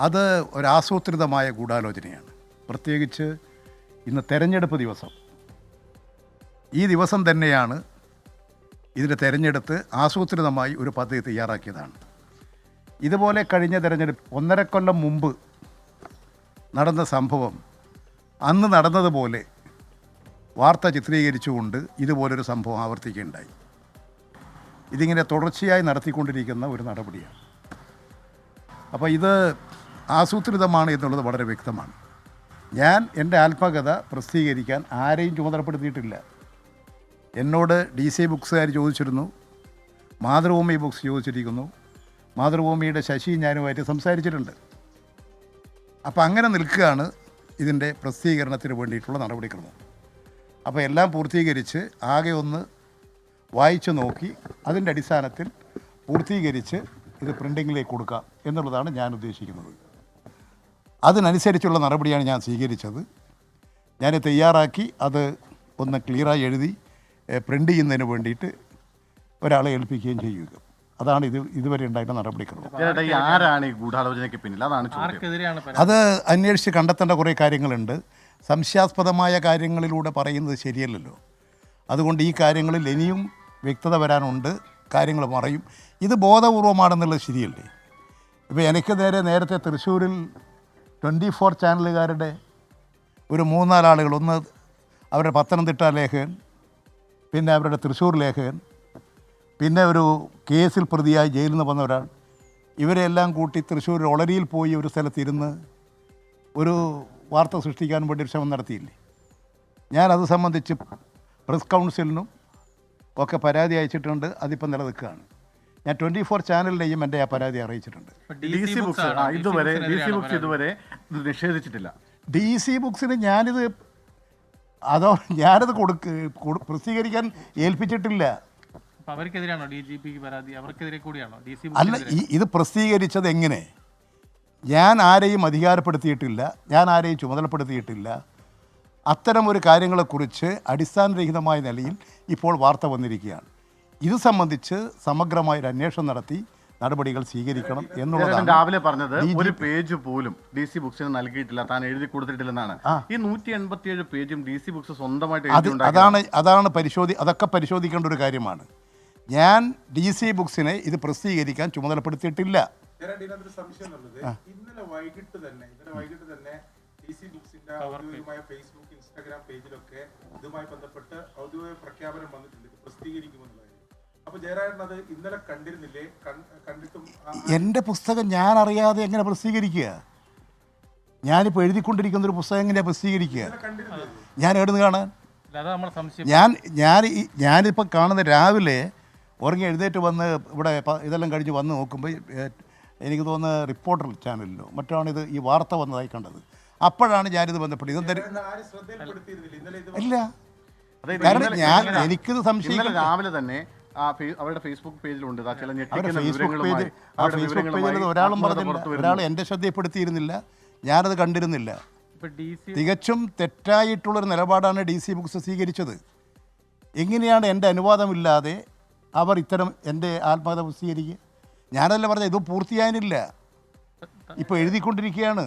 അത് ഒരാസൂത്രിതമായ ഗൂഢാലോചനയാണ്. പ്രത്യേകിച്ച് ഇന്ന് തെരഞ്ഞെടുപ്പ് ദിവസം. ഈ ദിവസം തന്നെയാണ് ഇതിൻ്റെ തെരഞ്ഞെടുത്ത് ആസൂത്രിതമായി ഒരു പദ്ധതി തയ്യാറാക്കിയതാണ്. ഇതുപോലെ കഴിഞ്ഞ തെരഞ്ഞെടുപ്പ് 1.5 കൊല്ലം മുമ്പ് നടന്ന സംഭവം അന്ന് നടന്നതുപോലെ വാർത്ത ചിത്രീകരിച്ചുകൊണ്ട് ഇതുപോലൊരു സംഭവം ആവർത്തിക്കുകയുണ്ടായി. ഇതിങ്ങനെ തുടർച്ചയായി നടത്തിക്കൊണ്ടിരിക്കുന്ന ഒരു നടപടിയാണ്. അപ്പോൾ ഇത് ആസൂത്രിതമാണ് എന്നുള്ളത് വളരെ വ്യക്തമാണ്. ഞാൻ എൻ്റെ ആത്മകഥ പ്രസിദ്ധീകരിക്കാൻ ആരെയും ചുമതലപ്പെടുത്തിയിട്ടില്ല. എന്നോട് DC ബുക്സുകാർ ചോദിച്ചിരുന്നു, മാതൃഭൂമി ബുക്സ് ചോദിച്ചിരിക്കുന്നു, മാതൃഭൂമിയുടെ ശശി ഞാനുമായിട്ട് സംസാരിച്ചിട്ടുണ്ട്. അപ്പോൾ അങ്ങനെ നിൽക്കുകയാണ് ഇതിൻ്റെ പ്രസിദ്ധീകരണത്തിന് വേണ്ടിയിട്ടുള്ള നടപടിക്രമം. അപ്പോൾ എല്ലാം പൂർത്തീകരിച്ച് ആകെ ഒന്ന് വായിച്ചു നോക്കി അതിൻ്റെ അടിസ്ഥാനത്തിൽ പൂർത്തീകരിച്ച് ഇത് പ്രിൻറ്റിങ്ങിലേക്ക് കൊടുക്കാം എന്നുള്ളതാണ് ഞാൻ ഉദ്ദേശിക്കുന്നത്. അതിനനുസരിച്ചുള്ള നടപടിയാണ് ഞാൻ സ്വീകരിച്ചത്. ഞാൻ തയ്യാറാക്കി അത് ഒന്ന് ക്ലിയറായി എഴുതി പ്രിൻ്റ് ചെയ്യുന്നതിന് വേണ്ടിയിട്ട് ഒരാളെ ഏൽപ്പിക്കുകയും ചെയ്യുക. അതാണ് ഇതുവരെ ഉണ്ടായിരുന്ന നടപടിക്രമം. ആരാണ് ഈ ഗൂഢാലോചനയ്ക്ക് പിന്നിൽ? അതാണ് അത് അന്വേഷിച്ച് കണ്ടെത്തേണ്ട കുറേ കാര്യങ്ങളുണ്ട്. സംശയാസ്പദമായ കാര്യങ്ങളിലൂടെ പറയുന്നത് ശരിയല്ലല്ലോ. അതുകൊണ്ട് ഈ കാര്യങ്ങളിൽ ഇനിയും വ്യക്തത വരാനുണ്ട്. കാര്യങ്ങൾ മറയും. ഇത് ബോധപൂർവമാണെന്നുള്ളത് ശരിയല്ലേ? ഇപ്പോൾ എനിക്ക് നേരത്തെ തൃശ്ശൂരിൽ 24 ചാനലുകാരുടെ ഒരു 3-4 ആളുകൾ, ഒന്ന് അവരുടെ പത്തനംതിട്ട ലേഖകൻ, പിന്നെ അവരുടെ തൃശ്ശൂർ ലേഖകൻ, പിന്നെ ഒരു കേസിൽ പ്രതിയായി ജയിലിൽ നിന്ന് വന്ന ഒരാൾ, ഇവരെല്ലാം കൂട്ടി തൃശ്ശൂർ ഒളരിയിൽ പോയി ഒരു സ്ഥലത്തിരുന്ന് ഒരു വാർത്ത സൃഷ്ടിക്കാൻ വേണ്ടി ഒരു ശ്രമം നടത്തിയില്ലേ? ഞാനത് സംബന്ധിച്ച് പ്രസ് കൗൺസിലിനും ഒക്കെ പരാതി അയച്ചിട്ടുണ്ട്. അതിപ്പോൾ നിലനിൽക്കുകയാണ്. ഞാൻ 24 ചാനലിനെയും എൻ്റെ ആ പരാതി അറിയിച്ചിട്ടുണ്ട്. DC ബുക്സ് ഇതുവരെ നിഷേധിച്ചിട്ടില്ല. DC ബുക്സിന് ഞാനിത് പ്രസിദ്ധീകരിക്കാൻ ഏൽപ്പിച്ചിട്ടില്ല. അവർക്കെതിരെയാണോ DGPക്ക് പരാതി? അവർക്കെതിരെ കൂടിയാണോ DC? അല്ല, ഇത് പ്രസിദ്ധീകരിച്ചത് എങ്ങനെ? ഞാൻ ആരെയും അധികാരപ്പെടുത്തിയിട്ടില്ല, ഞാൻ ആരെയും ചുമതലപ്പെടുത്തിയിട്ടില്ല. അത്തരം ഒരു കാര്യങ്ങളെക്കുറിച്ച് അടിസ്ഥാനരഹിതമായ നിലയിൽ ഇപ്പോൾ വാർത്ത വന്നിരിക്കുകയാണ്. ഇത് സംബന്ധിച്ച് സമഗ്രമായൊരു അന്വേഷണം നടത്തി നടപടികൾ സ്വീകരിക്കണം എന്നുള്ളതാണ്. രാവിലെ പറഞ്ഞത് ഒരു പേജ് പോലും DC ബുക്സിന് നൽകിയിട്ടില്ല, താൻ എഴുതി കൊടുത്തിട്ടില്ലെന്നാണ്. ഈ 187 പേജും DC ബുക്സ് സ്വന്തമായിട്ട് അതൊക്കെ പരിശോധിക്കേണ്ട ഒരു കാര്യമാണ്. ഞാൻ DC ബുക്സിനെ ഇത് പ്രസിദ്ധീകരിക്കാൻ ചുമതലപ്പെടുത്തിയിട്ടില്ല. ഇന്നലെ വൈകിട്ട് തന്നെ DC ബുക്സിന്റെ ഔദ്യോഗികമായ ഫേസ്ബുക്ക്, ഇൻസ്റ്റാഗ്രാം പേജിലൊക്കെ ഇതുമായി ബന്ധപ്പെട്ട് ഔദ്യോഗിക പ്രഖ്യാപനം വന്നിട്ടുണ്ട്, ഇത് പ്രസിദ്ധീകരിക്കുമെന്നുള്ളത്. അപ്പൊ ജയരാജൻ അത് ഇന്നലെ കണ്ടിരുന്നില്ലേ? കണ്ടിട്ടും എൻ്റെ പുസ്തകം ഞാൻ അറിയാതെ എങ്ങനെ പ്രസിദ്ധീകരിക്കുക? ഞാനിപ്പോൾ എഴുതിക്കൊണ്ടിരിക്കുന്ന ഒരു പുസ്തകം എങ്ങനെയാണ് പ്രസിദ്ധീകരിക്കുക? ഞാൻ എവിടുന്ന് കാണാൻ? ഞാനിപ്പോൾ കാണുന്ന രാവിലെ ഉറങ്ങി എഴുന്നേറ്റ് വന്ന് ഇവിടെ ഇതെല്ലാം കഴിഞ്ഞ് വന്ന് നോക്കുമ്പോൾ എനിക്ക് തോന്നുന്ന റിപ്പോർട്ടർ ചാനലിലോ മറ്റാണ് ഈ വാർത്ത വന്നതായി കണ്ടത്. അപ്പോഴാണ് ഞാനിത് ബന്ധപ്പെട്ടത്. ഇല്ല, കാരണം എനിക്കിത് സംശയം. രാവിലെ തന്നെ അവരുടെ ഫേസ്ബുക്ക് പേജിലുണ്ട് ഒരാളും പറഞ്ഞില്ല, ഒരാൾ എൻ്റെ ശ്രദ്ധയപ്പെടുത്തിയിരുന്നില്ല, ഞാനത് കണ്ടിരുന്നില്ല. തികച്ചും തെറ്റായിട്ടുള്ളൊരു നിലപാടാണ് DC ബുക്സ് സ്വീകരിച്ചത്. എങ്ങനെയാണ് എൻ്റെ അനുവാദമില്ലാതെ അവർ ഇത്തരം എൻ്റെ ആത്മകഥ പ്രസിദ്ധീകരിക്കുക? ഞാനല്ല പറഞ്ഞത്, ഇത് പൂർത്തിയായില്ല, ഇപ്പോൾ എഴുതിക്കൊണ്ടിരിക്കുകയാണ്.